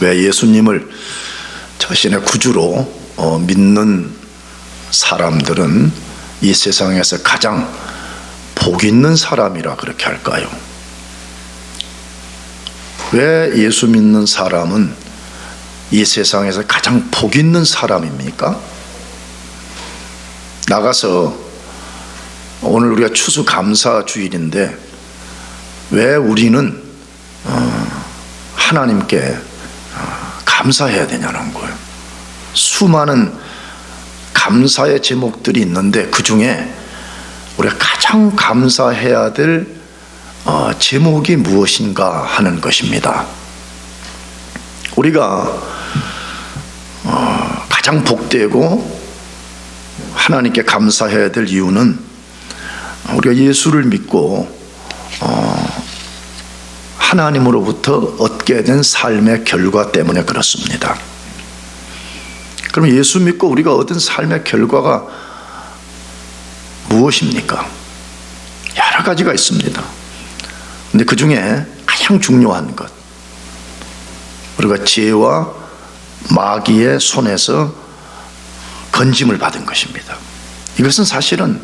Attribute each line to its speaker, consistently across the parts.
Speaker 1: 왜 예수님을 자신의 구주로 믿는 사람들은 이 세상에서 가장 복 있는 사람이라 그렇게 할까요? 왜 예수 믿는 사람은 이 세상에서 가장 복 있는 사람입니까? 나가서 오늘 우리가 추수감사주일인데 왜 우리는 하나님께 감사해야 되냐는 거예요. 수많은 감사의 제목들이 있는데 그 중에 우리가 가장 감사해야 될 제목이 무엇인가 하는 것입니다. 우리가 가장 복되고 하나님께 감사해야 될 이유는 우리가 예수를 믿고 하나님으로부터 얻게 된 삶의 결과 때문에 그렇습니다. 그럼 예수 믿고 우리가 얻은 삶의 결과가 무엇입니까? 여러 가지가 있습니다. 근데 그 중에 가장 중요한 것, 우리가 죄와 마귀의 손에서 건짐을 받은 것입니다. 이것은 사실은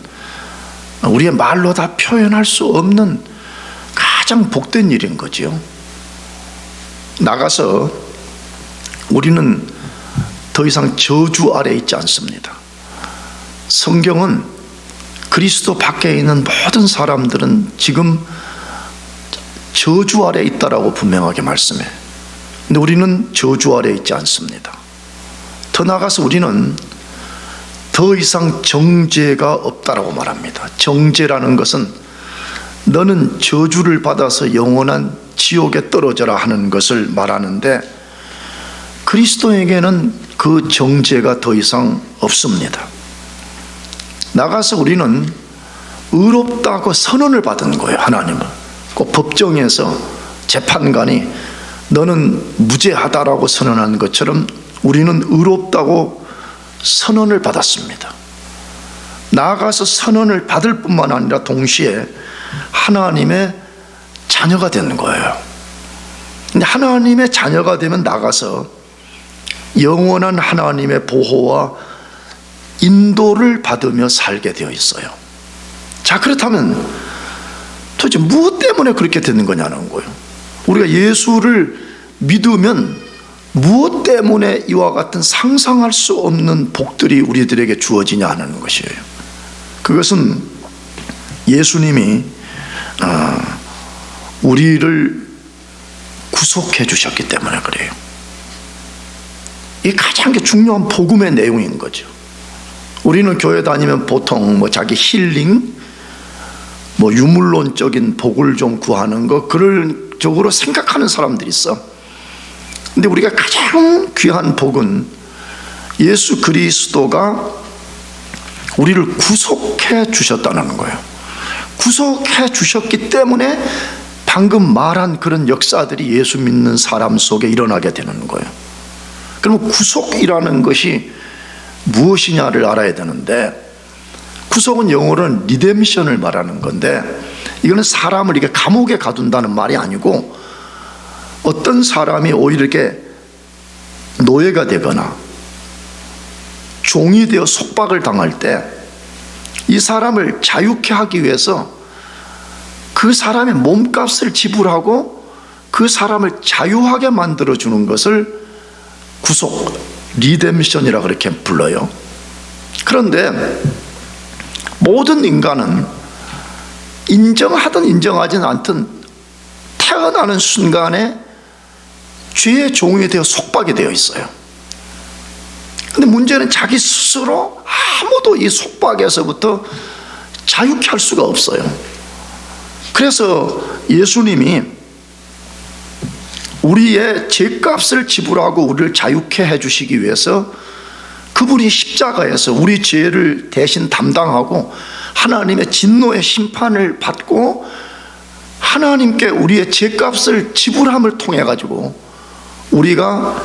Speaker 1: 우리의 말로 다 표현할 수 없는 가장 복된 일인 거지요. 나가서 우리는 더 이상 저주 아래 있지 않습니다. 성경은 그리스도 밖에 있는 모든 사람들은 지금 저주 아래 있다라고 분명하게 말씀해. 근데 우리는 저주 아래 있지 않습니다. 더 나아가서 우리는 더 이상 정죄가 없다라고 말합니다. 정죄라는 것은 너는 저주를 받아서 영원한 지옥에 떨어져라 하는 것을 말하는데, 그리스도에게는 그 정죄가 더 이상 없습니다. 나가서 우리는 의롭다고 선언을 받은 거예요. 하나님은 꼭 법정에서 재판관이 너는 무죄하다라고 선언한 것처럼 우리는 의롭다고 선언을 받았습니다. 나아가서 선언을 받을 뿐만 아니라 동시에 하나님의 자녀가 되는 거예요. 근데 하나님의 자녀가 되면 나가서 영원한 하나님의 보호와 인도를 받으며 살게 되어 있어요. 자, 그렇다면 도대체 무엇 때문에 그렇게 되는 거냐는 거예요. 우리가 예수를 믿으면 무엇 때문에 이와 같은 상상할 수 없는 복들이 우리들에게 주어지냐 하는 것이에요. 그것은 예수님이 우리를 구속해 주셨기 때문에 그래요. 이게 가장 중요한 복음의 내용인 거죠. 우리는 교회 다니면 보통 자기 힐링, 유물론적인 복을 좀 구하는 거, 그럴 쪽으로 생각하는 사람들이 있어. 근데 우리가 가장 귀한 복은 예수 그리스도가 우리를 구속해 주셨다는 거예요. 구속해 주셨기 때문에 방금 말한 그런 역사들이 예수 믿는 사람 속에 일어나게 되는 거예요. 그러면 구속이라는 것이 무엇이냐를 알아야 되는데, 구속은 영어로는 리뎀션을 말하는 건데, 이거는 사람을 이렇게 감옥에 가둔다는 말이 아니고, 어떤 사람이 오히려 이렇게 노예가 되거나 종이 되어 속박을 당할 때 이 사람을 자유케 하기 위해서 그 사람의 몸값을 지불하고 그 사람을 자유하게 만들어주는 것을 구속, 리뎀션이라고 그렇게 불러요. 그런데 모든 인간은 인정하든 인정하지 않든 태어나는 순간에 죄의 종이 되어 속박이 되어 있어요. 근데 문제는 자기 스스로 아무도 이 속박에서부터 자유케 할 수가 없어요. 그래서 예수님이 우리의 죄값을 지불하고 우리를 자유케 해주시기 위해서 그분이 십자가에서 우리 죄를 대신 담당하고 하나님의 진노의 심판을 받고 하나님께 우리의 죄값을 지불함을 통해 가지고 우리가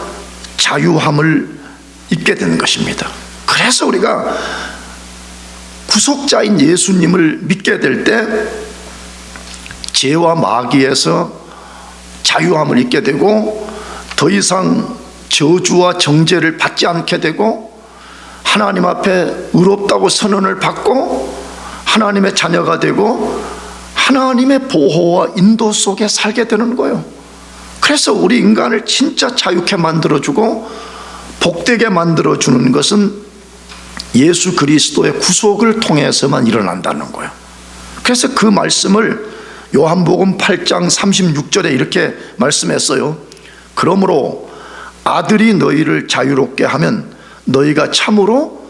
Speaker 1: 자유함을 입게 되는 것입니다. 그래서 우리가 구속자인 예수님을 믿게 될 때 죄와 마귀에서 자유함을 입게 되고, 더 이상 저주와 정죄를 받지 않게 되고 하나님 앞에 의롭다고 선언을 받고 하나님의 자녀가 되고 하나님의 보호와 인도 속에 살게 되는 거예요. 그래서 우리 인간을 진짜 자유케 만들어주고 복되게 만들어주는 것은 예수 그리스도의 구속을 통해서만 일어난다는 거예요. 그래서 그 말씀을 요한복음 8장 36절에 이렇게 말씀했어요. 그러므로 아들이 너희를 자유롭게 하면 너희가 참으로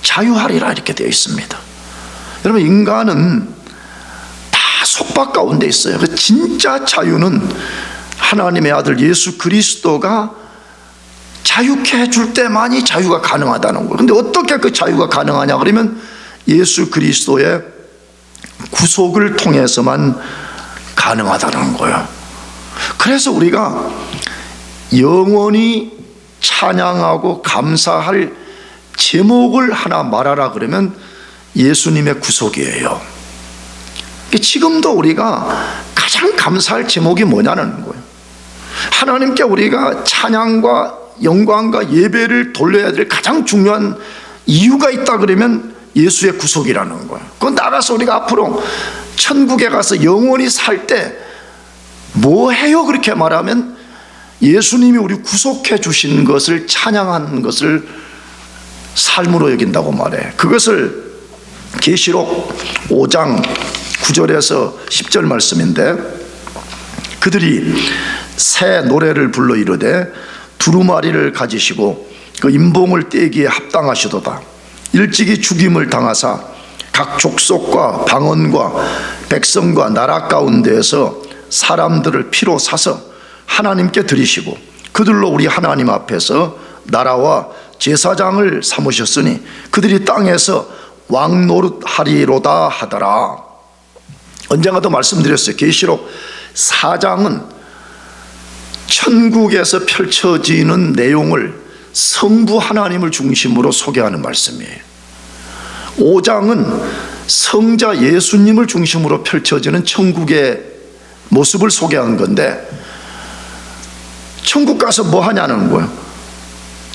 Speaker 1: 자유하리라, 이렇게 되어 있습니다. 여러분, 인간은 다 속박 가운데 있어요. 그 진짜 자유는 하나님의 아들 예수 그리스도가 자유케 해줄 때만이 자유가 가능하다는 거예요. 그런데 어떻게 그 자유가 가능하냐 그러면 예수 그리스도의 구속을 통해서만 가능하다는 거예요. 그래서 우리가 영원히 찬양하고 감사할 제목을 하나 말하라 그러면 예수님의 구속이에요. 지금도 우리가 가장 감사할 제목이 뭐냐는 거예요. 하나님께 우리가 찬양과 영광과 예배를 돌려야 될 가장 중요한 이유가 있다 그러면 예수의 구속이라는 거예요. 그건 나가서 우리가 앞으로 천국에 가서 영원히 살 때 뭐 해요? 그렇게 말하면 예수님이 우리 구속해 주신 것을 찬양하는 것을 삶으로 여긴다고 말해. 그것을 계시록 5장 9절에서 10절 말씀인데, 그들이 새 노래를 불러 이르되 두루마리를 가지시고 그 임봉을 떼기에 합당하시도다. 일찍이 죽임을 당하사 각 족속과 방언과 백성과 나라 가운데에서 사람들을 피로 사서 하나님께 드리시고 그들로 우리 하나님 앞에서 나라와 제사장을 삼으셨으니 그들이 땅에서 왕 노릇하리로다 하더라. 언젠가도 말씀드렸어요. 계시록 4장은 천국에서 펼쳐지는 내용을 성부 하나님을 중심으로 소개하는 말씀이에요. 5장은 성자 예수님을 중심으로 펼쳐지는 천국의 모습을 소개한 건데, 천국 가서 뭐 하냐는 거예요.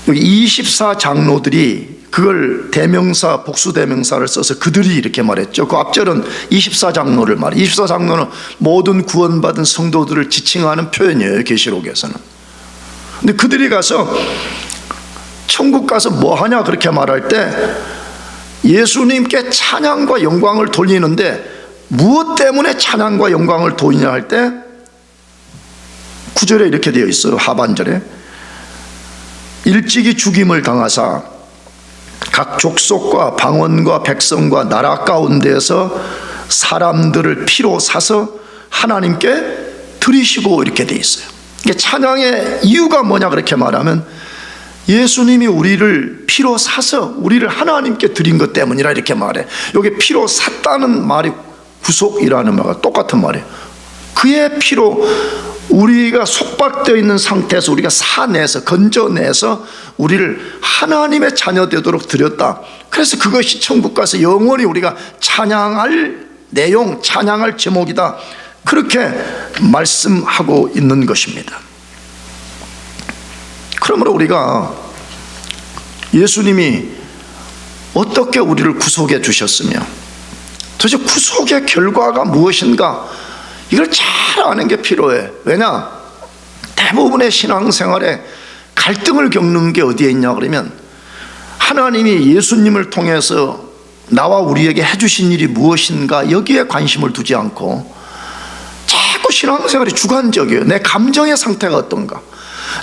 Speaker 1: 여기 24장로들이 그걸 대명사, 복수대명사를 써서 그들이 이렇게 말했죠. 그 앞절은 24장로를 말해. 24장로는 모든 구원받은 성도들을 지칭하는 표현이에요, 계시록에서는. 근데 그들이 가서 천국 가서 뭐 하냐 그렇게 말할 때 예수님께 찬양과 영광을 돌리는데 무엇 때문에 찬양과 영광을 돌리냐 할 때 9절에 이렇게 되어 있어요. 하반절에 일찍이 죽임을 당하사 각 족속과 방언과 백성과 나라 가운데에서 사람들을 피로 사서 하나님께 드리시고, 이렇게 되어 있어요. 찬양의 이유가 뭐냐 그렇게 말하면 예수님이 우리를 피로 사서 우리를 하나님께 드린 것 때문이라 이렇게 말해. 여기 피로 샀다는 말이 구속이라는 말과 똑같은 말이에요. 그의 피로 우리가 속박되어 있는 상태에서 우리가 사내서 건져내서 우리를 하나님의 자녀 되도록 드렸다. 그래서 그것이 천국 가서 영원히 우리가 찬양할 내용, 찬양할 제목이다. 그렇게 말씀하고 있는 것입니다. 그러므로 우리가 예수님이 어떻게 우리를 구속해 주셨으며 도대체 구속의 결과가 무엇인가, 이걸 잘 아는 게 필요해. 왜냐? 대부분의 신앙생활에 갈등을 겪는 게 어디에 있냐 그러면 하나님이 예수님을 통해서 나와 우리에게 해주신 일이 무엇인가 여기에 관심을 두지 않고 자꾸 신앙생활이 주관적이에요. 내 감정의 상태가 어떤가,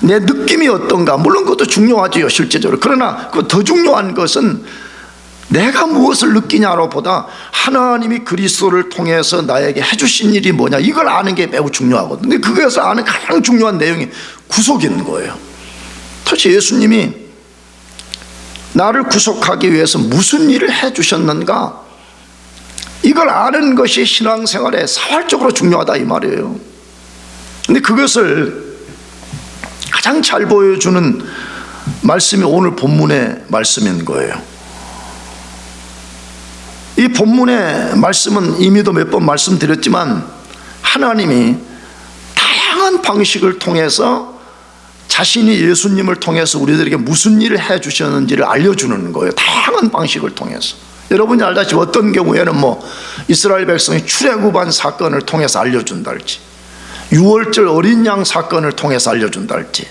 Speaker 1: 내 느낌이 어떤가. 물론 그것도 중요하지요, 실제적으로. 그러나 그 더 중요한 것은 내가 무엇을 느끼냐로 보다 하나님이 그리스도를 통해서 나에게 해주신 일이 뭐냐, 이걸 아는 게 매우 중요하거든요. 근데 그것을 아는 가장 중요한 내용이 구속인 거예요. 도대체 예수님이 나를 구속하기 위해서 무슨 일을 해주셨는가, 이걸 아는 것이 신앙생활에 사활적으로 중요하다 이 말이에요. 근데 그것을 가장 잘 보여주는 말씀이 오늘 본문의 말씀인 거예요. 이 본문의 말씀은 이미도 몇 번 말씀드렸지만 하나님이 다양한 방식을 통해서 자신이 예수님을 통해서 우리들에게 무슨 일을 해주셨는지를 알려주는 거예요. 다양한 방식을 통해서. 여러분이 알다시피 어떤 경우에는 이스라엘 백성이 출애굽한 사건을 통해서 알려준다 할지, 유월절 어린 양 사건을 통해서 알려준다 할지,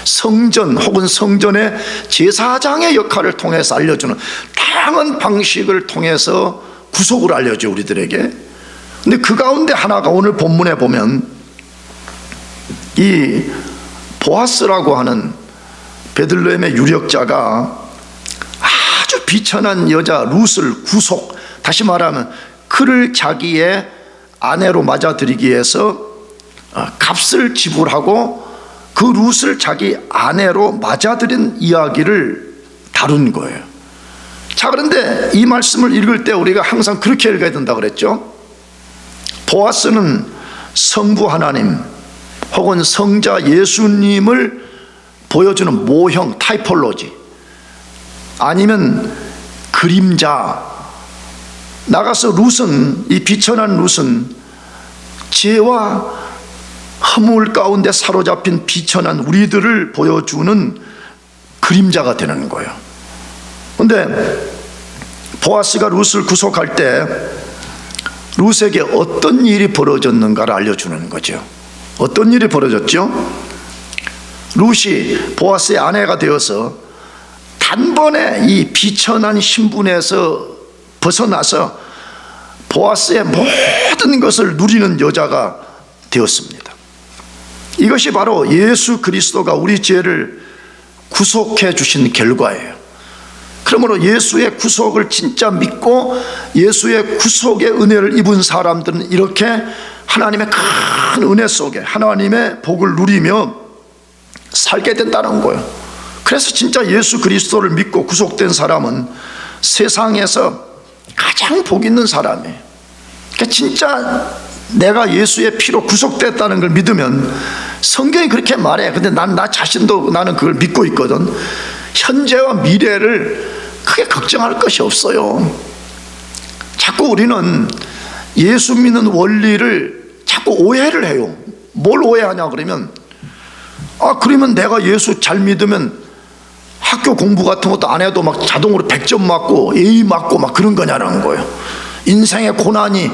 Speaker 1: 성전 혹은 성전의 제사장의 역할을 통해서 알려주는 다양한 방식을 통해서 구속을 알려줘 우리들에게. 근데 그 가운데 하나가 오늘 본문에 보면 이 보아스라고 하는 베들레헴의 유력자가 아주 비천한 여자 룻을 구속, 다시 말하면 그를 자기의 아내로 맞아들이기 위해서 값을 지불하고 그 룻을 자기 아내로 맞아들인 이야기를 다룬 거예요. 자, 그런데 이 말씀을 읽을 때 우리가 항상 그렇게 읽어야 된다 그랬죠. 보아스는 성부 하나님 혹은 성자 예수님을 보여주는 모형, 타이폴로지, 아니면 그림자. 나가서 룻은, 이 비천한 룻은 죄와 허물 가운데 사로잡힌 비천한 우리들을 보여주는 그림자가 되는 거예요. 그런데 보아스가 룻을 구속할 때 룻에게 어떤 일이 벌어졌는가를 알려주는 거죠. 어떤 일이 벌어졌죠? 룻이 보아스의 아내가 되어서 단번에 이 비천한 신분에서 벗어나서 보아스의 모든 것을 누리는 여자가 되었습니다. 이것이 바로 예수 그리스도가 우리 죄를 구속해 주신 결과예요. 그러므로 예수의 구속을 진짜 믿고 예수의 구속의 은혜를 입은 사람들은 이렇게 하나님의 큰 은혜 속에 하나님의 복을 누리며 살게 된다는 거예요. 그래서 진짜 예수 그리스도를 믿고 구속된 사람은 세상에서 가장 복 있는 사람이에요. 그러니까 진짜 내가 예수의 피로 구속됐다는 걸 믿으면, 성경이 그렇게 말해. 근데 나 자신도 나는 그걸 믿고 있거든. 현재와 미래를 크게 걱정할 것이 없어요. 자꾸 우리는 예수 믿는 원리를 자꾸 오해를 해요. 뭘 오해하냐 그러면, 그러면 내가 예수 잘 믿으면 학교 공부 같은 것도 안 해도 막 자동으로 100점 맞고 A 맞고 막 그런 거냐는 거예요. 인생의 고난이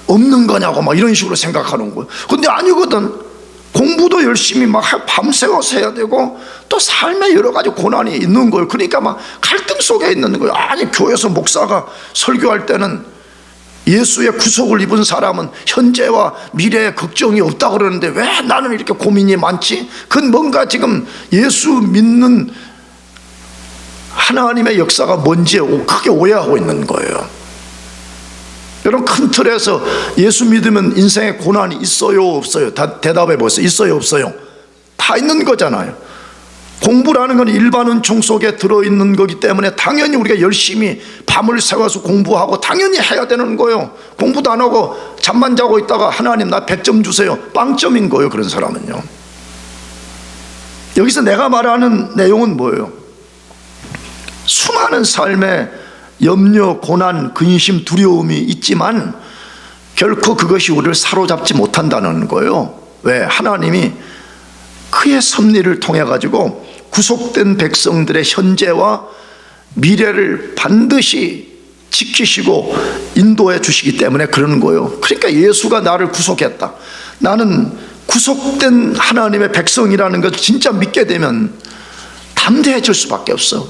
Speaker 1: 없는 거냐고 막 이런 식으로 생각하는 거예요. 근데 아니거든. 공부도 열심히 막 밤새워서 해야 되고 또 삶에 여러 가지 고난이 있는 거예요. 그러니까 막 갈등 속에 있는 거예요. 아니, 교회에서 목사가 설교할 때는 예수의 구속을 입은 사람은 현재와 미래에 걱정이 없다 그러는데 왜 나는 이렇게 고민이 많지? 그건 뭔가 지금 예수 믿는 하나님의 역사가 뭔지 크게 오해하고 있는 거예요. 여러분, 큰 틀에서 예수 믿으면 인생에 고난이 있어요 없어요? 다 대답해 보세요. 있어요 없어요? 다 있는 거잖아요. 공부라는 건 일반 은총 속에 들어있는 거기 때문에 당연히 우리가 열심히 밤을 새워서 공부하고 당연히 해야 되는 거예요. 공부도 안 하고 잠만 자고 있다가 하나님 나 100점 주세요, 빵점인 거예요. 그런 사람은요. 여기서 내가 말하는 내용은 뭐예요? 수많은 삶에 염려, 고난, 근심, 두려움이 있지만 결코 그것이 우리를 사로잡지 못한다는 거예요. 왜? 하나님이 그의 섭리를 통해 가지고 구속된 백성들의 현재와 미래를 반드시 지키시고 인도해 주시기 때문에 그러는 거예요. 그러니까 예수가 나를 구속했다, 나는 구속된 하나님의 백성이라는 것을 진짜 믿게 되면 담대해질 수밖에 없어.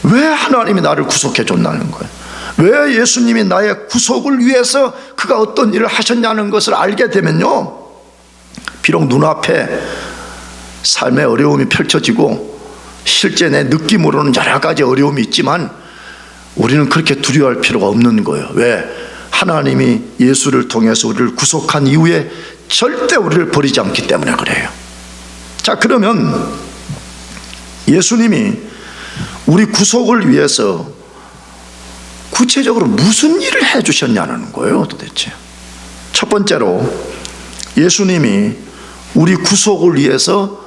Speaker 1: 왜 하나님이 나를 구속해 줬다는 거예요? 왜 예수님이 나의 구속을 위해서 그가 어떤 일을 하셨냐는 것을 알게 되면요, 비록 눈앞에 삶의 어려움이 펼쳐지고 실제 내 느낌으로는 여러 가지 어려움이 있지만 우리는 그렇게 두려워할 필요가 없는 거예요. 왜? 하나님이 예수를 통해서 우리를 구속한 이후에 절대 우리를 버리지 않기 때문에 그래요. 자, 그러면 예수님이 우리 구속을 위해서 구체적으로 무슨 일을 해주셨냐는 거예요, 도대체. 첫 번째로 예수님이 우리 구속을 위해서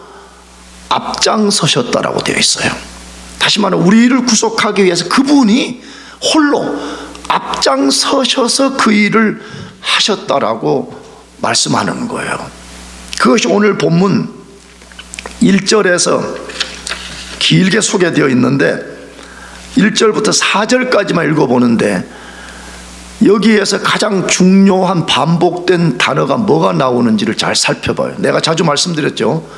Speaker 1: 앞장서셨다라고 되어 있어요. 다시 말하면 우리를 구속하기 위해서 그분이 홀로 앞장서셔서 그 일을 하셨다라고 말씀하는 거예요. 그것이 오늘 본문 1절에서 길게 소개되어 있는데 1절부터 4절까지만 읽어보는데 여기에서 가장 중요한 반복된 단어가 뭐가 나오는지를 잘 살펴봐요. 내가 자주 말씀드렸죠.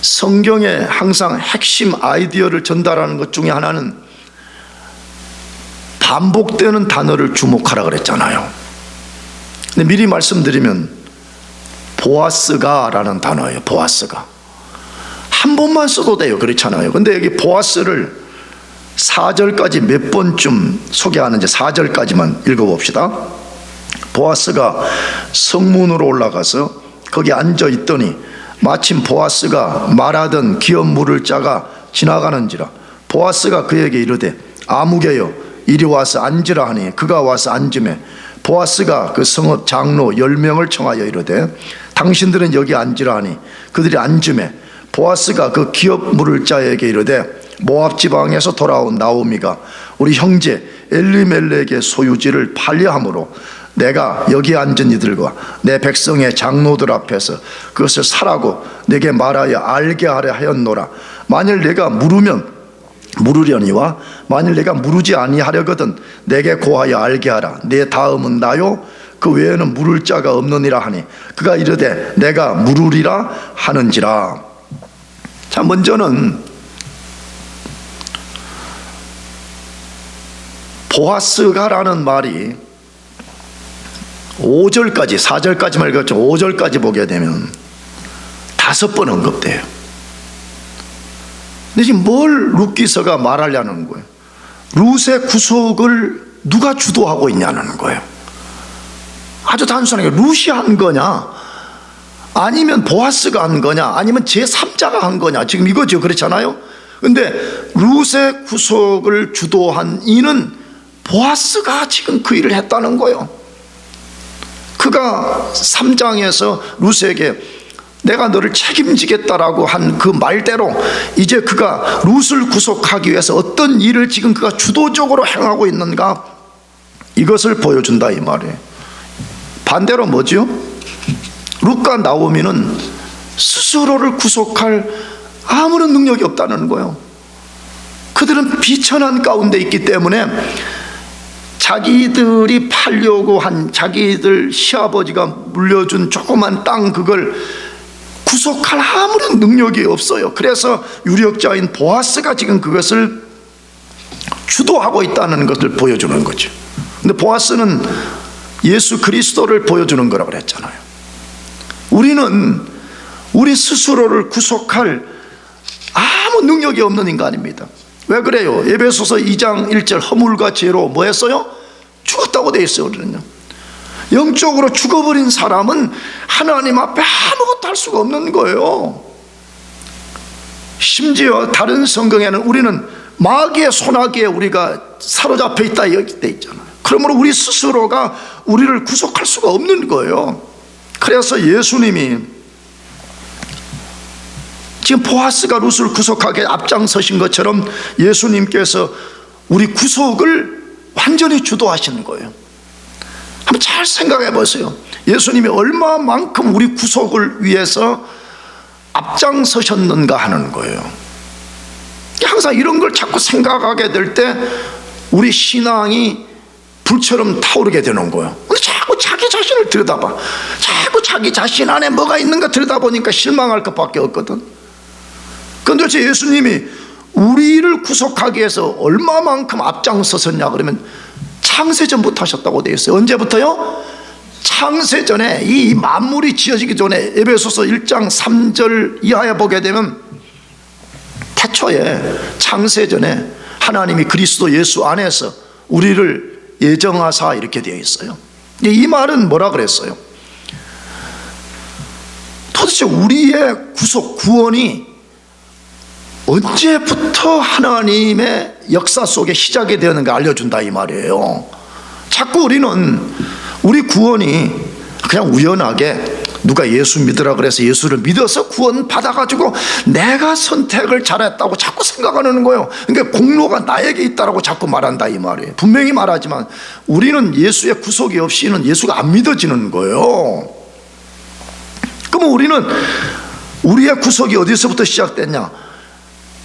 Speaker 1: 성경에 항상 핵심 아이디어를 전달하는 것 중에 하나는 반복되는 단어를 주목하라 그랬잖아요. 근데 미리 말씀드리면 보아스가 라는 단어예요. 보아스가 한 번만 써도 돼요. 그렇잖아요. 근데 여기 보아스를 4절까지 몇 번쯤 소개하는지 4절까지만 읽어봅시다. 보아스가 성문으로 올라가서 거기 앉아 있더니 마침 보아스가 말하던 기업 물을 자가 지나가는지라. 보아스가 그에게 이르되 아무개여 이리 와서 앉으라 하니 그가 와서 앉으매 보아스가 그 성읍 장로 10명을 청하여 이르되 당신들은 여기 앉으라 하니 그들이 앉으매 보아스가 그 기업 물을 자에게 이르되 모압 지방에서 돌아온 나오미가 우리 형제 엘리멜렉의 소유지를 팔려함으로 내가 여기 앉은 이들과 내 백성의 장로들 앞에서 그것을 사라고 내게 말하여 알게 하려 하였노라. 만일 내가 물으면 물으려니와 만일 내가 물으지 아니하려거든 내게 고하여 알게 하라. 내 다음은 나요 그 외에는 물을 자가 없느니라 하니 그가 이르되 내가 물으리라 하는지라. 자, 먼저는 보아스가라는 말이 5절까지 4절까지만 읽었죠. 5절까지 보게 되면 5번 언급돼요. 근데 지금 뭘 룻기서가 말하려는 거예요? 룻의 구속을 누가 주도하고 있냐는 거예요. 아주 단순하게 룻이 한 거냐 아니면 보아스가 한 거냐 아니면 제3자가 한 거냐 지금 이거죠. 그렇잖아요. 근데 룻의 구속을 주도한 이는 보아스가 지금 그 일을 했다는 거예요. 그가 3장에서 룻에게 내가 너를 책임지겠다라고 한 그 말대로 이제 그가 룻을 구속하기 위해서 어떤 일을 지금 그가 주도적으로 행하고 있는가 이것을 보여준다 이 말이에요. 반대로 뭐죠? 룻과 나오미는 스스로를 구속할 아무런 능력이 없다는 거예요. 그들은 비천한 가운데 있기 때문에 자기들이 팔려고 한 자기들 시아버지가 물려준 조그만 땅 그걸 구속할 아무런 능력이 없어요. 그래서 유력자인 보아스가 지금 그것을 주도하고 있다는 것을 보여주는 거죠. 근데 보아스는 예수 그리스도를 보여주는 거라고 그랬잖아요. 우리는 우리 스스로를 구속할 아무 능력이 없는 인간입니다. 왜 그래요? 에베소서 2장 1절 허물과 죄로 뭐 했어요? 죽었다고 되어 있어요. 우리는요. 영적으로 죽어버린 사람은 하나님 앞에 아무것도 할 수가 없는 거예요. 심지어 다른 성경에는 우리는 마귀의 손아귀에 우리가 사로잡혀 있다 이렇게 되어 있잖아요. 그러므로 우리 스스로가 우리를 구속할 수가 없는 거예요. 그래서 예수님이 지금 보아스가 룻을 구속하게 앞장서신 것처럼 예수님께서 우리 구속을 완전히 주도하시는 거예요. 한번 잘 생각해 보세요. 예수님이 얼마만큼 우리 구속을 위해서 앞장서셨는가 하는 거예요. 항상 이런 걸 자꾸 생각하게 될 때 우리 신앙이 불처럼 타오르게 되는 거예요. 근데 자꾸 자기 자신을 들여다봐. 자꾸 자기 자신 안에 뭐가 있는가 들여다보니까 실망할 것밖에 없거든. 그런데 도대체 예수님이 우리를 구속하기 위해서 얼마만큼 앞장서셨냐 그러면 창세전부터 하셨다고 되어 있어요. 언제부터요? 창세전에 이 만물이 지어지기 전에 에베소서 1장 3절 이하에 보게 되면 태초에 창세전에 하나님이 그리스도 예수 안에서 우리를 예정하사 이렇게 되어 있어요. 이 말은 뭐라 그랬어요? 도대체 우리의 구속 구원이 언제부터 하나님의 역사 속에 시작이 되었는가 알려준다 이 말이에요. 자꾸 우리는 우리 구원이 그냥 우연하게 누가 예수 믿으라 그래서 예수를 믿어서 구원 받아가지고 내가 선택을 잘했다고 자꾸 생각하는 거예요. 그러니까 공로가 나에게 있다라고 자꾸 말한다 이 말이에요. 분명히 말하지만 우리는 예수의 구속이 없이는 예수가 안 믿어지는 거예요. 그러면 우리는 우리의 구속이 어디서부터 시작됐냐?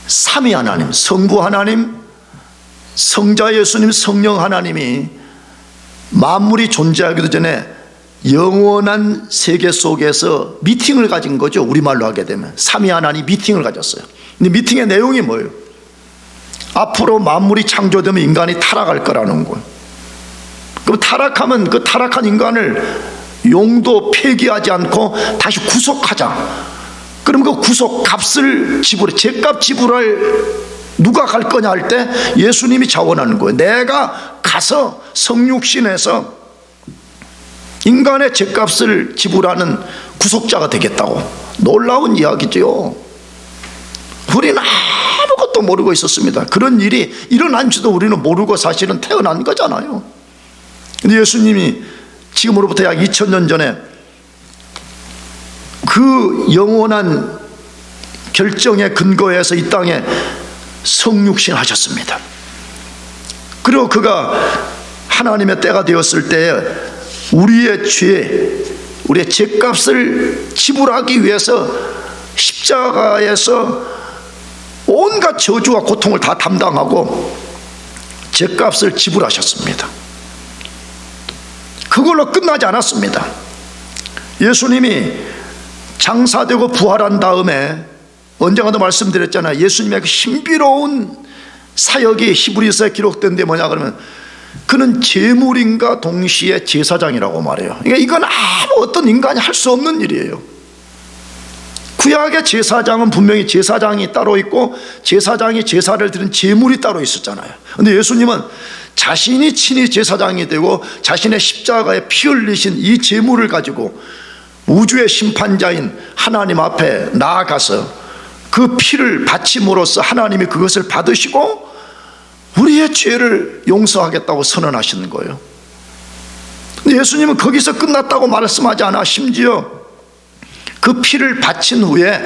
Speaker 1: 삼위 하나님, 성부 하나님, 성자 예수님, 성령 하나님이 만물이 존재하기도 전에 영원한 세계 속에서 미팅을 가진 거죠. 우리말로 하게 되면 삼위 하나님 미팅을 가졌어요. 근데 미팅의 내용이 뭐예요? 앞으로 만물이 창조되면 인간이 타락할 거라는 거예요. 그럼 타락하면 그 타락한 인간을 용도 폐기하지 않고 다시 구속하자. 그럼 그 구속 값을 지불해, 죄값 지불할 누가 갈 거냐 할 때 예수님이 자원하는 거예요. 내가 가서 성육신에서 인간의 죄값을 지불하는 구속자가 되겠다고. 놀라운 이야기죠. 우리는 아무것도 모르고 있었습니다. 그런 일이 일어난지도 우리는 모르고 사실은 태어난 거잖아요. 근데 예수님이 지금으로부터 약 2000년 전에 그 영원한 결정의 근거에서 이 땅에 성육신 하셨습니다. 그리고 그가 하나님의 때가 되었을 때에 우리의 죄, 우리의 죄값을 지불하기 위해서 십자가에서 온갖 저주와 고통을 다 담당하고 죄값을 지불하셨습니다. 그걸로 끝나지 않았습니다. 예수님이 장사되고 부활한 다음에 언젠가도 말씀드렸잖아요. 예수님의 그 신비로운 사역이 히브리서에 기록된 데 뭐냐 그러면 그는 제물인과 동시에 제사장이라고 말해요. 그러니까 이건 아무 어떤 인간이 할 수 없는 일이에요. 구약의 제사장은 분명히 제사장이 따로 있고 제사장이 제사를 드린 제물이 따로 있었잖아요. 그런데 예수님은 자신이 친히 제사장이 되고 자신의 십자가에 피 흘리신 이 제물을 가지고 우주의 심판자인 하나님 앞에 나아가서 그 피를 바침으로써 하나님이 그것을 받으시고 우리의 죄를 용서하겠다고 선언하시는 거예요. 근데 예수님은 거기서 끝났다고 말씀하지 않아 심지어 그 피를 바친 후에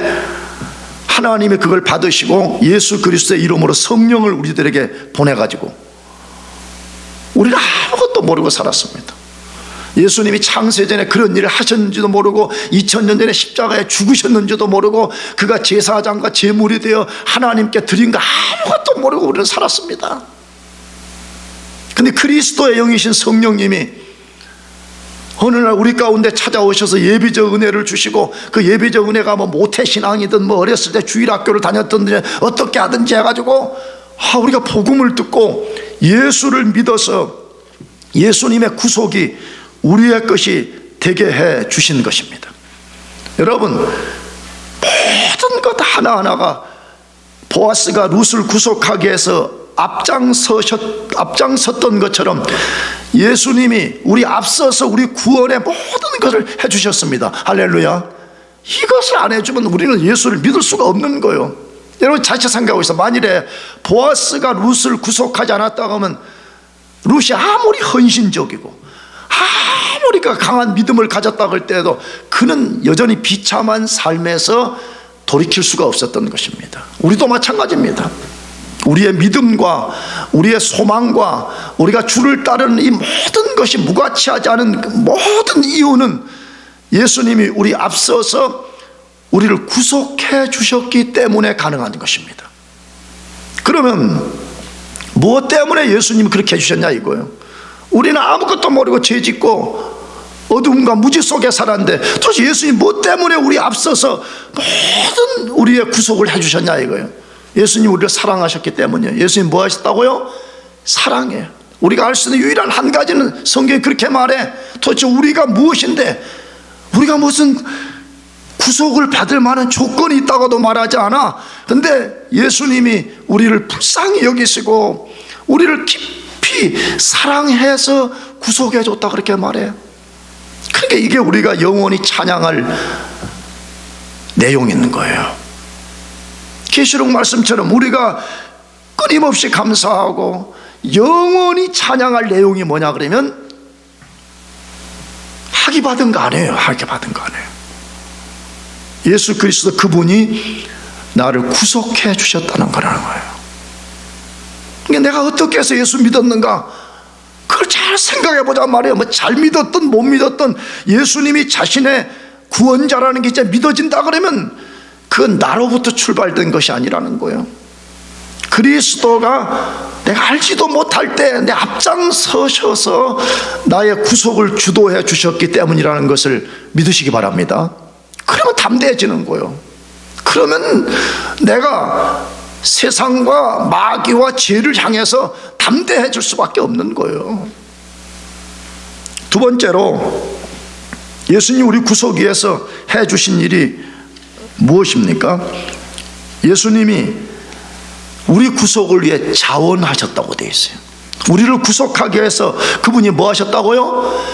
Speaker 1: 하나님이 그걸 받으시고 예수 그리스도의 이름으로 성령을 우리들에게 보내가지고 우리는 아무것도 모르고 살았습니다. 예수님이 창세전에 그런 일을 하셨는지도 모르고 2000년 전에 십자가에 죽으셨는지도 모르고 그가 제사장과 제물이 되어 하나님께 드린 거 아무것도 모르고 우리는 살았습니다. 근데 그리스도의 영이신 성령님이 어느 날 우리 가운데 찾아오셔서 예비적 은혜를 주시고 그 예비적 은혜가 뭐 모태신앙이든 뭐 어렸을 때 주일학교를 다녔든 어떻게 하든지 해가지고 우리가 복음을 듣고 예수를 믿어서 예수님의 구속이 우리의 것이 되게 해 주신 것입니다. 여러분, 모든 것 하나하나가 보아스가 룻을 구속하기 위해서 앞장섰던 것처럼 예수님이 우리 앞서서 우리 구원의 모든 것을 해주셨습니다. 할렐루야. 이것을 안 해주면 우리는 예수를 믿을 수가 없는 거예요. 여러분 자칫 생각하고 있어. 만일에 보아스가 룻을 구속하지 않았다고 하면 룻이 아무리 헌신적이고 아무리 강한 믿음을 가졌다고 할 때에도 그는 여전히 비참한 삶에서 돌이킬 수가 없었던 것입니다. 우리도 마찬가지입니다. 우리의 믿음과 우리의 소망과 우리가 주를 따르는 이 모든 것이 무가치하지 않은 모든 이유는 예수님이 우리 앞서서 우리를 구속해 주셨기 때문에 가능한 것입니다. 그러면 무엇 때문에 예수님이 그렇게 해주셨냐 이거예요. 우리는 아무것도 모르고 죄짓고 어둠과 무지 속에 살았는데 도대체 예수님 무엇 때문에 우리 앞서서 모든 우리의 구속을 해주셨냐 이거예요. 예수님 우리를 사랑하셨기 때문이에요. 예수님 뭐 하셨다고요? 사랑해요. 우리가 알 수 있는 유일한 한 가지는 성경이 그렇게 말해. 도대체 우리가 무엇인데 우리가 무슨 구속을 받을 만한 조건이 있다고도 말하지 않아. 근데 예수님이 우리를 불쌍히 여기시고 우리를 깊이 사랑해서 구속해 줬다 그렇게 말해요. 그러니까 이게 우리가 영원히 찬양할 내용이 있는 거예요. 계시록 말씀처럼 우리가 끊임없이 감사하고 영원히 찬양할 내용이 뭐냐 그러면 학위 받은 거 아니에요. 학위 받은 거 아니에요. 예수 그리스도 그분이 나를 구속해 주셨다는 거라는 거예요. 그러니까 내가 어떻게 해서 예수 믿었는가 그걸 잘 생각해 보자 말이에요. 뭐 잘 믿었든 못 믿었든 예수님이 자신의 구원자라는 게 이제 믿어진다 그러면 그건 나로부터 출발된 것이 아니라는 거예요. 그리스도가 내가 알지도 못할 때 내 앞장서셔서 나의 구속을 주도해 주셨기 때문이라는 것을 믿으시기 바랍니다. 그러면 담대해지는 거예요. 그러면 내가 세상과 마귀와 죄를 향해서 담대해질 수밖에 없는 거예요. 두 번째로 예수님 우리 구속 위해서 해주신 일이 무엇입니까? 예수님이 우리 구속을 위해 자원하셨다고 되어 있어요. 우리를 구속하기 위해서 그분이 뭐 하셨다고요?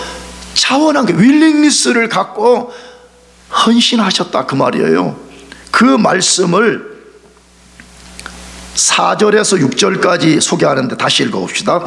Speaker 1: 자원한 게 윌링리스를 갖고 헌신하셨다 그 말이에요. 그 말씀을 4절에서 6절까지 소개하는데 다시 읽어봅시다.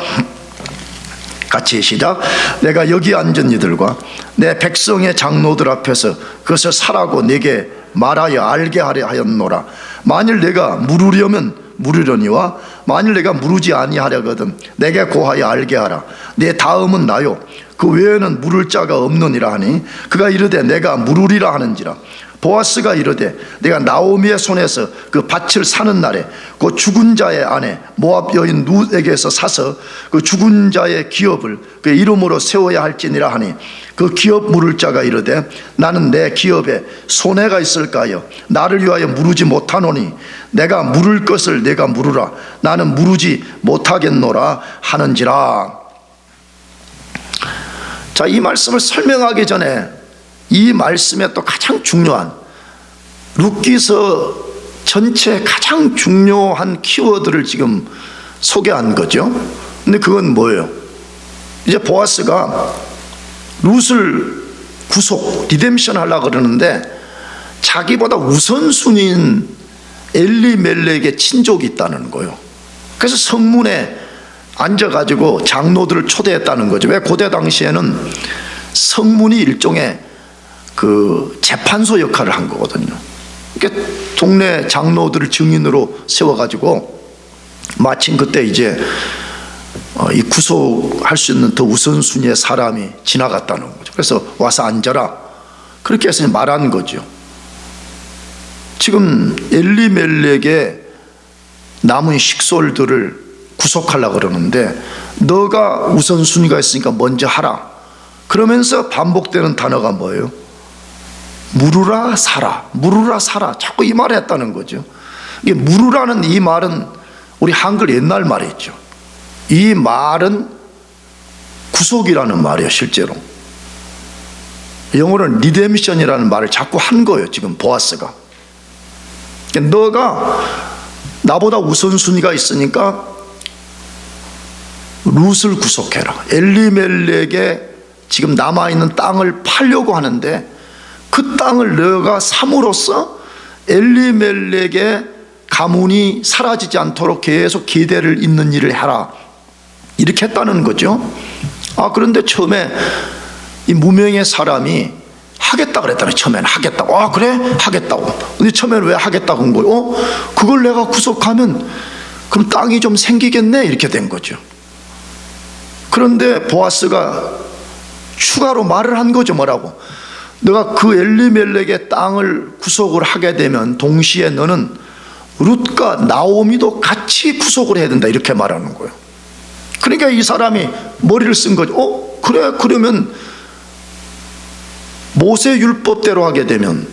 Speaker 1: 같이 시작. 내가 여기 앉은 이들과 내 백성의 장로들 앞에서 그것을 사라고 내게 말하여 알게 하려 하였노라. 만일 내가 물으려면 물으려니와 만일 내가 물으지 아니하려거든 내게 고하여 알게 하라. 내 다음은 나요 그 외에는 물을 자가 없느니라 하니 그가 이르되 내가 물으리라 하는지라. 보아스가 이르되 내가 나오미의 손에서 그 밭을 사는 날에 그 죽은 자의 아내 모압 여인 룻에게서 사서 그 죽은 자의 기업을 그 이름으로 세워야 할지니라 하니 그 기업 물을 자가 이르되 나는 내 기업에 손해가 있을까요? 나를 위하여 물으지 못하노니 내가 물을 것을 내가 물으라. 나는 물으지 못하겠노라 하는지라. 자, 이 말씀을 설명하기 전에 이 말씀에 또 가장 중요한 룻기서 전체 가장 중요한 키워드를 지금 소개한 거죠. 근데 그건 뭐예요? 이제 보아스가 룻을 구속, 리뎀션 하려고 그러는데 자기보다 우선순위인 엘리멜렉의 친족이 있다는 거예요. 그래서 성문에 앉아가지고 장로들을 초대했다는 거죠. 왜? 고대 당시에는 성문이 일종의 그 재판소 역할을 한 거거든요. 그러니까 동네 장로들을 증인으로 세워가지고 마침 그때 이제 이 구속할 수 있는 더 우선순위의 사람이 지나갔다는 거죠. 그래서 와서 앉아라 그렇게 해서 말한 거죠. 지금 엘리멜렉의 남은 식솔들을 구속하려고 그러는데 너가 우선순위가 있으니까 먼저 하라. 그러면서 반복되는 단어가 뭐예요? 물으라 사라, 물으라 사라. 자꾸 이 말을 했다는 거죠. 이게 물으라는 이 말은 우리 한글 옛날 말이죠. 이 말은 구속이라는 말이에요. 실제로 영어로는 리뎀션이라는 말을 자꾸 한 거예요. 지금 보아스가 너가 나보다 우선순위가 있으니까 룻을 구속해라. 엘리멜렉의 지금 남아있는 땅을 팔려고 하는데 그 땅을 너가 삼으로써 엘리멜렉의 가문이 사라지지 않도록 계속 기대를 잇는 일을 해라. 이렇게 했다는 거죠. 그런데 처음에 이 무명의 사람이 하겠다 그랬다는. 처음에는 하겠다고. 그래? 하겠다고. 근데 처음에는 왜 하겠다고 한 거예요? 그걸 내가 구속하면 그럼 땅이 좀 생기겠네. 이렇게 된 거죠. 그런데 보아스가 추가로 말을 한 거죠. 뭐라고? 너가 그 엘리멜렉의 땅을 구속을 하게 되면 동시에 너는 룻과 나오미도 같이 구속을 해야 된다. 이렇게 말하는 거예요. 그러니까 이 사람이 머리를 쓴 거죠. 그래? 그러면 모세 율법대로 하게 되면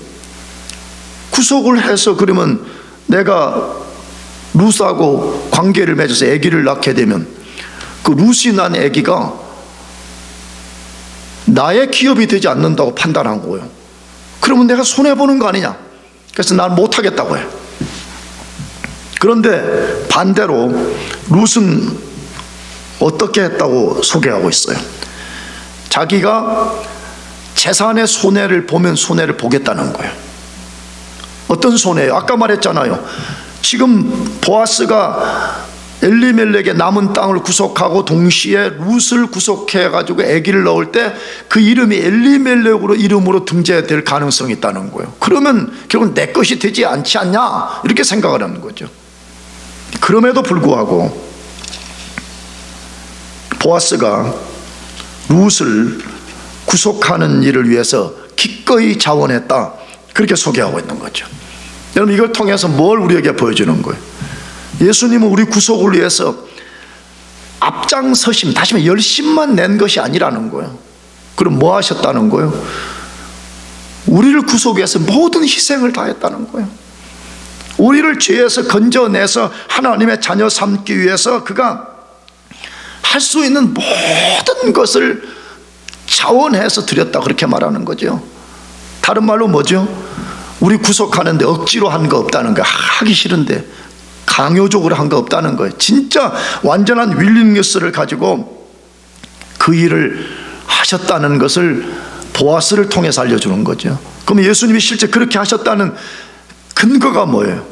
Speaker 1: 구속을 해서 그러면 내가 룻하고 관계를 맺어서 아기를 낳게 되면 그 룻이 난 아기가 나의 기업이 되지 않는다고 판단한 거예요. 그러면 내가 손해보는 거 아니냐. 그래서 난 못하겠다고 해요. 그런데 반대로 룻은 어떻게 했다고 소개하고 있어요? 자기가 재산의 손해를 보면 손해를 보겠다는 거예요. 어떤 손해예요? 아까 말했잖아요. 지금 보아스가 엘리멜렉의 남은 땅을 구속하고 동시에 룻을 구속해가지고 아기를 낳을 때 그 이름이 엘리멜렉으로 이름으로 등재될 가능성이 있다는 거예요. 그러면 결국은 내 것이 되지 않지 않냐 이렇게 생각을 하는 거죠. 그럼에도 불구하고 보아스가 룻을 구속하는 일을 위해서 기꺼이 자원했다 그렇게 소개하고 있는 거죠. 여러분, 이걸 통해서 뭘 우리에게 보여주는 거예요? 예수님은 우리 구속을 위해서 앞장서심, 다시 말해 열심만 낸 것이 아니라는 거예요. 그럼 뭐 하셨다는 거예요? 우리를 구속하기 위해서 모든 희생을 다했다는 거예요. 우리를 죄에서 건져내서 하나님의 자녀 삼기 위해서 그가 할 수 있는 모든 것을 자원해서 드렸다, 그렇게 말하는 거죠. 다른 말로 뭐죠? 우리 구속하는데 억지로 한 거 없다는 거예요. 하기 싫은데 강요적으로 한 거 없다는 거예요. 진짜 완전한 윌링니스를 가지고 그 일을 하셨다는 것을 보아스를 통해서 알려주는 거죠. 그럼 예수님이 실제 그렇게 하셨다는 근거가 뭐예요?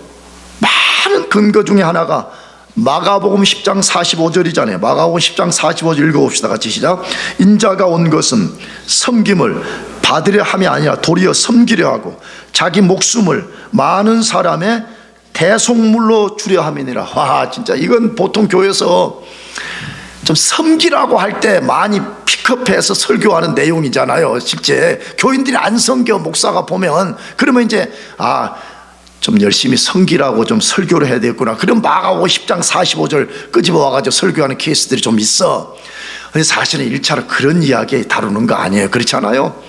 Speaker 1: 많은 근거 중에 하나가 마가복음 10장 45절이잖아요. 마가복음 10장 45절 읽어봅시다. 같이 시작. 인자가 온 것은 섬김을 받으려 함이 아니라 도리어 섬기려 하고 자기 목숨을 많은 사람의 대속물로 주려 함이니라. 와, 진짜 이건 보통 교회에서 좀 섬기라고 할 때 많이 픽업해서 설교하는 내용이잖아요. 실제 교인들이 안 섬겨 목사가 보면, 그러면 이제 좀 열심히 섬기라고 좀 설교를 해야 되겠구나. 그럼 마가복음 10장 45절 끄집어 와가지고 설교하는 케이스들이 좀 있어. 근데 사실은 1차로 그런 이야기 다루는 거 아니에요. 그렇잖아요.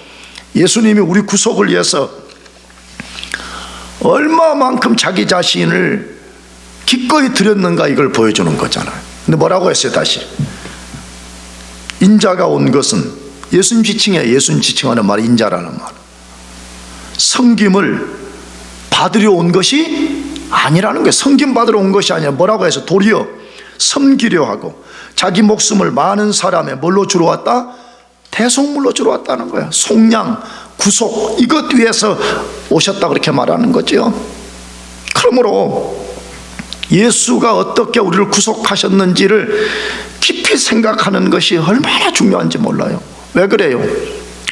Speaker 1: 예수님이 우리 구속을 위해서 얼마만큼 자기 자신을 기꺼이 드렸는가, 이걸 보여주는 거잖아요. 근데 뭐라고 했어요? 다시 인자가 온 것은, 예수님 지칭해, 예수님 지칭하는 말이 인자라는 말, 섬김을 받으려 온 것이 아니라는 거예요. 섬김 받으러 온 것이 아니라 뭐라고 해서 도리어 섬기려 하고 자기 목숨을 많은 사람의 뭘로 주러 왔다? 대속물로 주러 왔다는 거예요. 속량, 구속, 이것 위해서 오셨다, 그렇게 말하는 거죠. 그러므로 예수가 어떻게 우리를 구속하셨는지를 깊이 생각하는 것이 얼마나 중요한지 몰라요. 왜 그래요?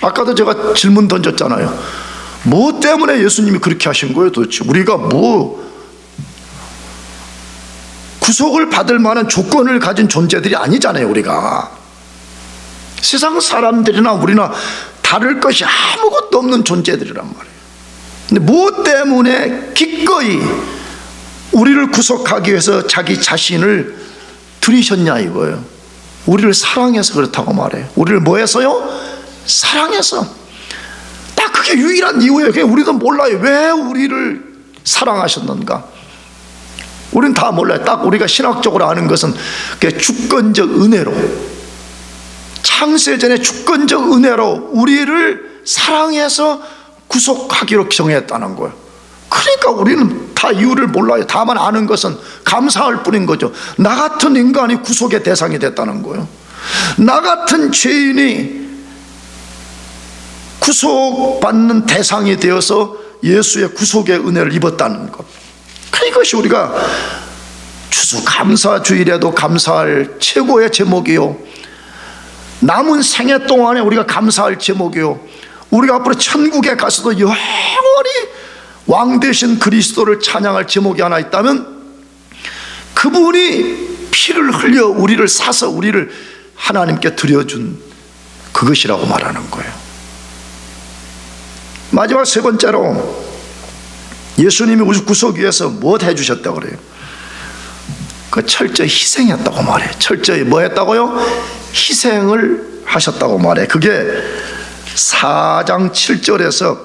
Speaker 1: 아까도 제가 질문 던졌잖아요. 뭐 때문에 예수님이 그렇게 하신 거예요 도대체? 우리가 뭐 구속을 받을 만한 조건을 가진 존재들이 아니잖아요. 우리가 세상 사람들이나 우리나 다를 것이 아무것도 없는 존재들이란 말이에요. 근데 무엇 때문에 기꺼이 우리를 구속하기 위해서 자기 자신을 들이셨냐 이거예요. 우리를 사랑해서 그렇다고 말해요. 우리를 뭐 해서요? 사랑해서. 딱 그게 유일한 이유예요. 그게 우리도 몰라요. 왜 우리를 사랑하셨는가? 우리는 다 몰라요. 딱 우리가 신학적으로 아는 것은 그게 주권적 은혜로, 창세전에 주권적 은혜로 우리를 사랑해서 구속하기로 정했다는 거예요. 그러니까 우리는 다 이유를 몰라요. 다만 아는 것은 감사할 뿐인 거죠. 나 같은 인간이 구속의 대상이 됐다는 거예요. 나 같은 죄인이 구속받는 대상이 되어서 예수의 구속의 은혜를 입었다는 것. 이것이 우리가 추수감사주일에도 감사할 최고의 제목이요, 남은 생애 동안에 우리가 감사할 제목이요, 우리가 앞으로 천국에 가서도 영원히 왕 되신 그리스도를 찬양할 제목이 하나 있다면 그분이 피를 흘려 우리를 사서 우리를 하나님께 드려준 그것이라고 말하는 거예요. 마지막 세 번째로 예수님이 우리 구속 위해서 무엇 해주셨다고 그래요? 그 철저히 희생했다고 말해요. 철저히 뭐 했다고요? 희생을 하셨다고 말해요. 그게 4장 7절에서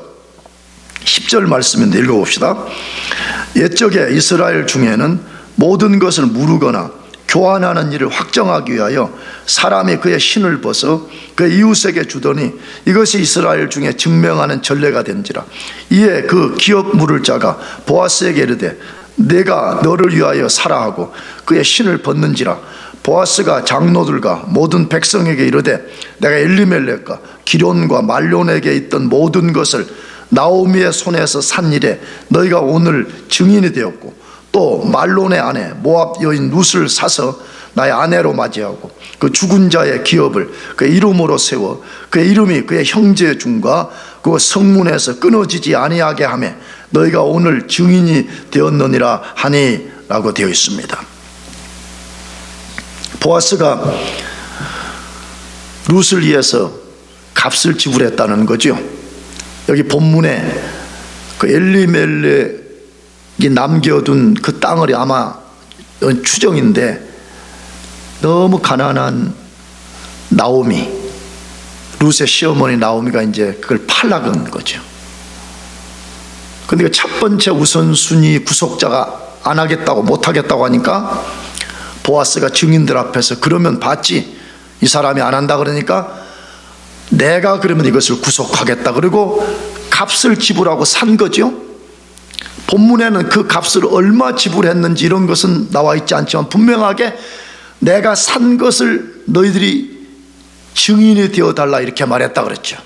Speaker 1: 10절 말씀인데 읽어봅시다. 옛적에 이스라엘 중에는 모든 것을 무르거나 교환하는 일을 확정하기 위하여 사람이 그의 신을 벗어 그 이웃에게 주더니 이것이 이스라엘 중에 증명하는 전례가 된지라. 이에 그 기업 물을 자가 보아스에게 이르되 내가 너를 위하여 사라 하고 그의 신을 벗는지라. 보아스가 장로들과 모든 백성에게 이르되 내가 엘리멜렉과 기럨과 말론에게 있던 모든 것을 나오미의 손에서 산 일에 너희가 오늘 증인이 되었고 또 말론의 아내 모압 여인 룻을 사서 나의 아내로 맞이하고 그 죽은 자의 기업을 그의 이름으로 세워 그의 이름이 그의 형제 중과 그 성문에서 끊어지지 아니하게 하며 너희가 오늘 증인이 되었느니라 하니 라고 되어 있습니다. 보아스가 룻을 위해서 값을 지불했다는 거죠. 여기 본문에 그 엘리멜렉 남겨둔 그 땅을 아마 추정인데 너무 가난한 나오미, 룻의 시어머니 나오미가 이제 그걸 팔락은 거죠. 근데 그 첫 번째 우선순위 구속자가 안 하겠다고, 못 하겠다고 하니까 보아스가 증인들 앞에서 그러면 봤지, 이 사람이 안 한다 그러니까 내가 그러면 이것을 구속하겠다, 그리고 값을 지불하고 산 거죠. 본문에는 그 값을 얼마 지불했는지 이런 것은 나와 있지 않지만 분명하게 내가 산 것을 너희들이 증인이 되어달라 이렇게 말했다 그랬죠.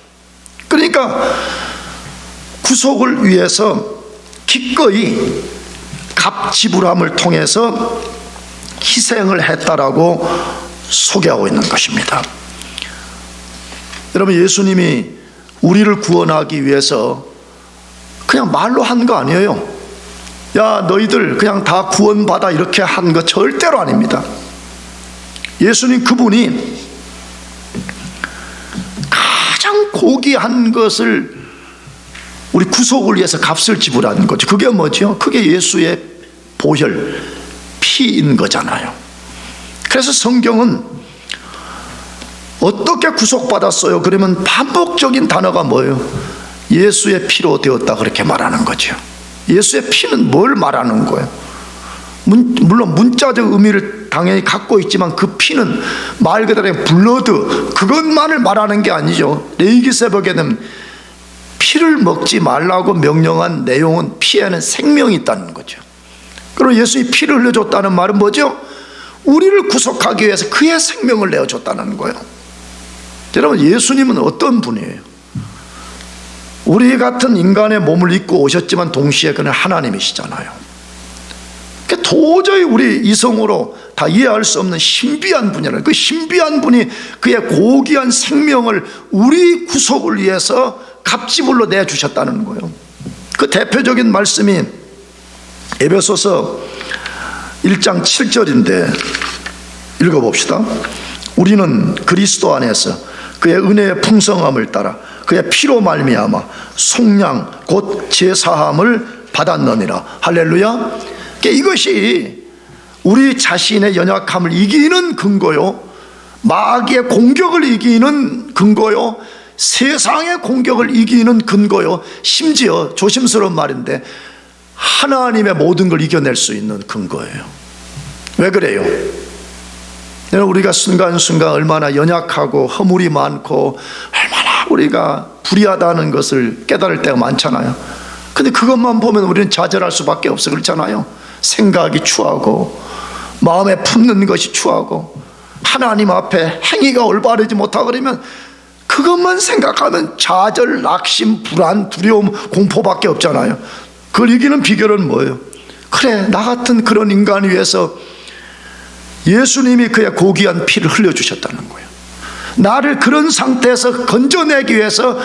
Speaker 1: 그러니까 구속을 위해서 기꺼이 값 지불함을 통해서 희생을 했다라고 소개하고 있는 것입니다. 여러분, 예수님이 우리를 구원하기 위해서 그냥 말로 한 거 아니에요. 야, 너희들 그냥 다 구원받아 이렇게 한 거 절대로 아닙니다. 예수님 그분이 가장 고귀한 것을 우리 구속을 위해서 값을 지불하는 거죠. 그게 뭐죠? 그게 예수의 보혈, 피인 거잖아요. 그래서 성경은 어떻게 구속받았어요? 그러면 반복적인 단어가 뭐예요? 예수의 피로 되었다, 그렇게 말하는 거죠. 예수의 피는 뭘 말하는 거예요? 물론 문자적 의미를 당연히 갖고 있지만 그 피는 말 그대로 블러드, 그것만을 말하는 게 아니죠. 레위기서에는 피를 먹지 말라고 명령한 내용은 피에는 생명이 있다는 거죠. 그리고 예수님이 피를 흘려줬다는 말은 뭐죠? 우리를 구속하기 위해서 그의 생명을 내어줬다는 거예요. 여러분, 예수님은 어떤 분이에요? 우리 같은 인간의 몸을 입고 오셨지만 동시에 그는 하나님이시잖아요. 도저히 우리 이성으로 다 이해할 수 없는 신비한 분이라는, 그 신비한 분이 그의 고귀한 생명을 우리 구속을 위해서 값지불로 내주셨다는 거예요. 그 대표적인 말씀이 에베소서 1장 7절인데 읽어봅시다. 우리는 그리스도 안에서 그의 은혜의 풍성함을 따라 그의 피로 말미암아 속량 곧 제사함을 받았느니라. 할렐루야. 이것이 우리 자신의 연약함을 이기는 근거요, 마귀의 공격을 이기는 근거요, 세상의 공격을 이기는 근거요, 심지어 조심스러운 말인데 하나님의 모든 걸 이겨낼 수 있는 근거예요. 왜 그래요? 우리가 순간순간 얼마나 연약하고 허물이 많고 얼마나 우리가 불의하다는 것을 깨달을 때가 많잖아요. 근데 그것만 보면 우리는 좌절할 수밖에 없어. 그렇잖아요. 생각이 추하고 마음에 품는 것이 추하고 하나님 앞에 행위가 올바르지 못하고 그러면 그것만 생각하면 좌절, 낙심, 불안, 두려움, 공포밖에 없잖아요. 그걸 이기는 비결은 뭐예요? 그래, 나 같은 그런 인간을 위해서 예수님이 그의 고귀한 피를 흘려주셨다는 거예요. 나를 그런 상태에서 건져내기 위해서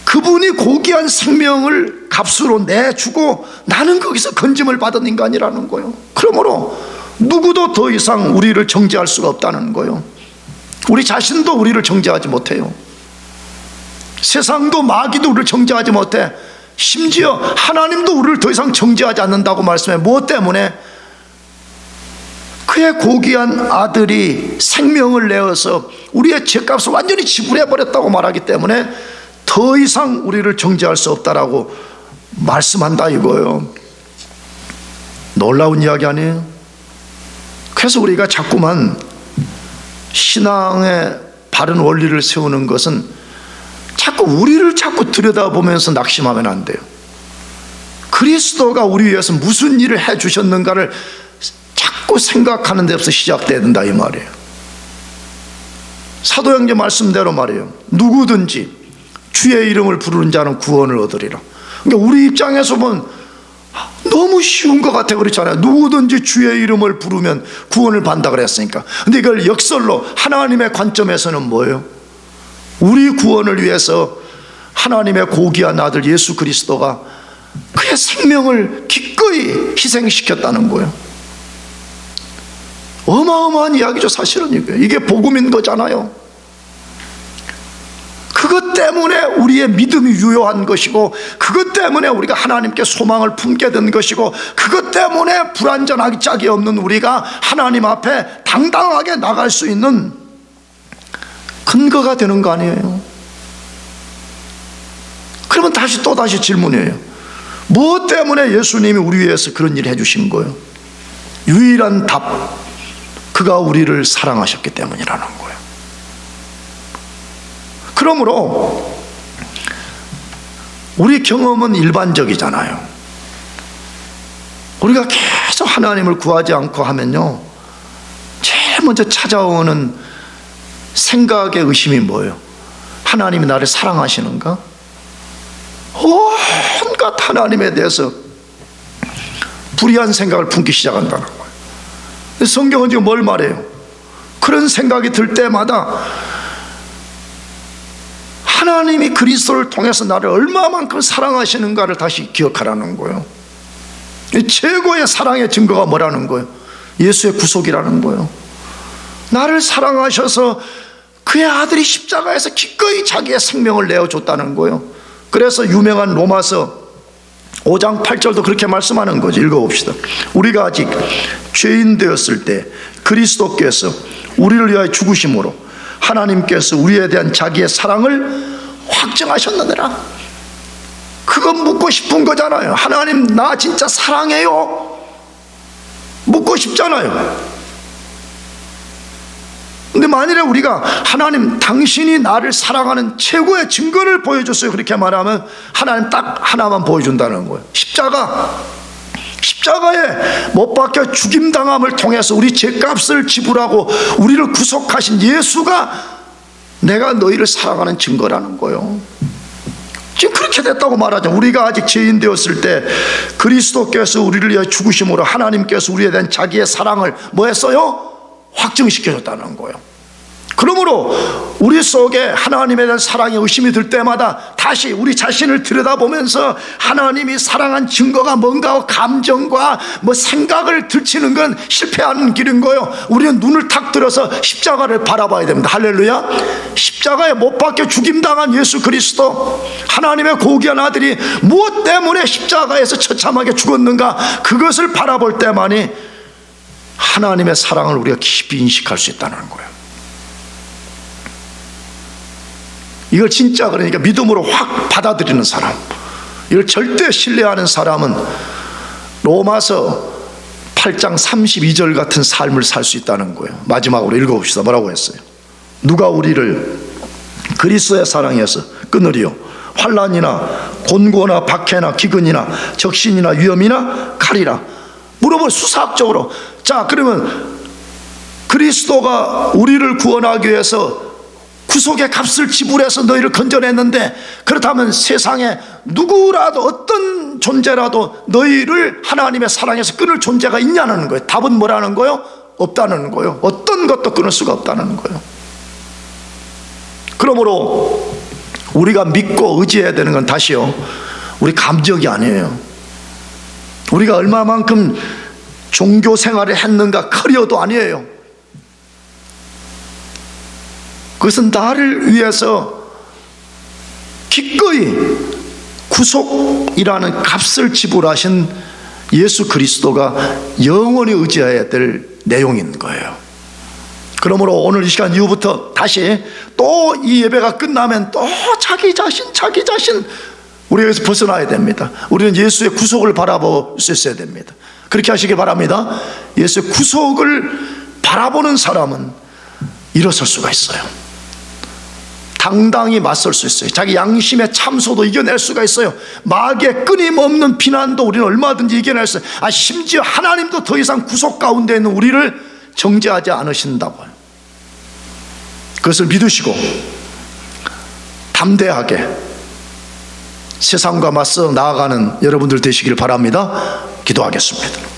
Speaker 1: 그분이 고귀한 생명을 값으로 내주고 나는 거기서 건짐을 받은 인간이라는 거예요. 그러므로 누구도 더 이상 우리를 정죄할 수가 없다는 거예요. 우리 자신도 우리를 정죄하지 못해요. 세상도 마귀도 우리를 정죄하지 못해. 심지어 하나님도 우리를 더 이상 정죄하지 않는다고 말씀해. 무엇 때문에? 그의 고귀한 아들이 생명을 내어서 우리의 죄값을 완전히 지불해버렸다고 말하기 때문에 더 이상 우리를 정죄할 수 없다라고 말씀한다 이거예요. 놀라운 이야기 아니에요? 그래서 우리가 자꾸만 신앙의 바른 원리를 세우는 것은 자꾸 우리를 자꾸 들여다보면서 낙심하면 안 돼요. 그리스도가 우리 위해서 무슨 일을 해주셨는가를 자꾸 생각하는 데서 시작돼야 된다 이 말이에요. 사도 형제 말씀대로 말이에요. 누구든지 주의 이름을 부르는 자는 구원을 얻으리라. 그러니까 우리 입장에서 보면 너무 쉬운 것 같아. 그렇잖아요. 누구든지 주의 이름을 부르면 구원을 받는다 그랬으니까. 근데 이걸 역설로 하나님의 관점에서는 뭐예요? 우리 구원을 위해서 하나님의 고귀한 아들 예수 그리스도가 그의 생명을 기꺼이 희생시켰다는 거예요. 어마어마한 이야기죠. 사실은 이게 복음인 거잖아요. 그것 때문에 우리의 믿음이 유효한 것이고, 그것 때문에 우리가 하나님께 소망을 품게 된 것이고, 그것 때문에 불완전하기 짝이 없는 우리가 하나님 앞에 당당하게 나갈 수 있는 근거가 되는 거 아니에요? 그러면 또다시 질문이에요. 무엇 때문에 예수님이 우리 위해서 그런 일을 해주신 거예요? 유일한 답, 그가 우리를 사랑하셨기 때문이라는 거예요. 그러므로 우리 경험은 일반적이잖아요. 우리가 계속 하나님을 구하지 않고 하면요, 제일 먼저 찾아오는 생각의 의심이 뭐예요? 하나님이 나를 사랑하시는가? 온갖 하나님에 대해서 불의한 생각을 품기 시작한다는 거예요. 성경은 지금 뭘 말해요? 그런 생각이 들 때마다 하나님이 그리스도를 통해서 나를 얼마만큼 사랑하시는가를 다시 기억하라는 거예요. 최고의 사랑의 증거가 뭐라는 거예요? 예수의 구속이라는 거예요. 나를 사랑하셔서 그의 아들이 십자가에서 기꺼이 자기의 생명을 내어줬다는 거예요. 그래서 유명한 로마서 5장 8절도 그렇게 말씀하는 거죠. 읽어봅시다. 우리가 아직 죄인 되었을 때 그리스도께서 우리를 위하여 죽으심으로 하나님께서 우리에 대한 자기의 사랑을 확증하셨느니라. 그건 묻고 싶은 거잖아요. 하나님, 나 진짜 사랑해요? 묻고 싶잖아요. 근데 만일에 우리가 하나님, 당신이 나를 사랑하는 최고의 증거를 보여줬어요, 그렇게 말하면 하나님 딱 하나만 보여준다는 거예요. 십자가에 못 박혀 죽임당함을 통해서 우리 죄값을 지불하고 우리를 구속하신 예수가 내가 너희를 사랑하는 증거라는 거예요. 지금 그렇게 됐다고 말하죠. 우리가 아직 죄인 되었을 때 그리스도께서 우리를 위해 죽으심으로 하나님께서 우리에 대한 자기의 사랑을 뭐 했어요? 확증시켜줬다는 거예요. 그러므로 우리 속에 하나님에 대한 사랑에 의심이 들 때마다 다시 우리 자신을 들여다보면서 하나님이 사랑한 증거가 뭔가 감정과 생각을 들치는 건 실패하는 길인 거예요. 우리는 눈을 탁 들어서 십자가를 바라봐야 됩니다. 할렐루야. 십자가에 못 박혀 죽임당한 예수 그리스도, 하나님의 고귀한 아들이 무엇 때문에 십자가에서 처참하게 죽었는가, 그것을 바라볼 때만이 하나님의 사랑을 우리가 깊이 인식할 수 있다는 거예요. 이걸 진짜, 그러니까 믿음으로 확 받아들이는 사람, 이걸 절대 신뢰하는 사람은 로마서 8장 32절 같은 삶을 살 수 있다는 거예요. 마지막으로 읽어봅시다. 뭐라고 했어요? 누가 우리를 그리스도의 사랑에서 끊으리요? 환난이나 곤고나 박해나 기근이나 적신이나 위험이나 칼이라. 물어볼 수사학적으로. 자, 그러면 그리스도가 우리를 구원하기 위해서 구속의 값을 지불해서 너희를 건져냈는데, 그렇다면 세상에 누구라도, 어떤 존재라도 너희를 하나님의 사랑에서 끊을 존재가 있냐는 거예요. 답은 뭐라는 거예요? 없다는 거예요. 어떤 것도 끊을 수가 없다는 거예요. 그러므로 우리가 믿고 의지해야 되는 건 다시요, 우리 감정이 아니에요. 우리가 얼마만큼 종교 생활을 했는가, 커리어도 아니에요. 그것은 나를 위해서 기꺼이 구속이라는 값을 지불하신 예수 그리스도가 영원히 의지해야 될 내용인 거예요. 그러므로 오늘 이 시간 이후부터 다시 또 이 예배가 끝나면 또 자기 자신 우리가 여기서 벗어나야 됩니다. 우리는 예수의 구속을 바라볼 수 있어야 됩니다. 그렇게 하시길 바랍니다. 예수의 구속을 바라보는 사람은 일어설 수가 있어요. 당당히 맞설 수 있어요. 자기 양심의 참소도 이겨낼 수가 있어요. 마귀의 끊임없는 비난도 우리는 얼마든지 이겨낼 수 있어요. 심지어 하나님도 더 이상 구속 가운데 있는 우리를 정죄하지 않으신다고요. 그것을 믿으시고 담대하게 세상과 맞서 나아가는 여러분들 되시길 바랍니다. 기도하겠습니다.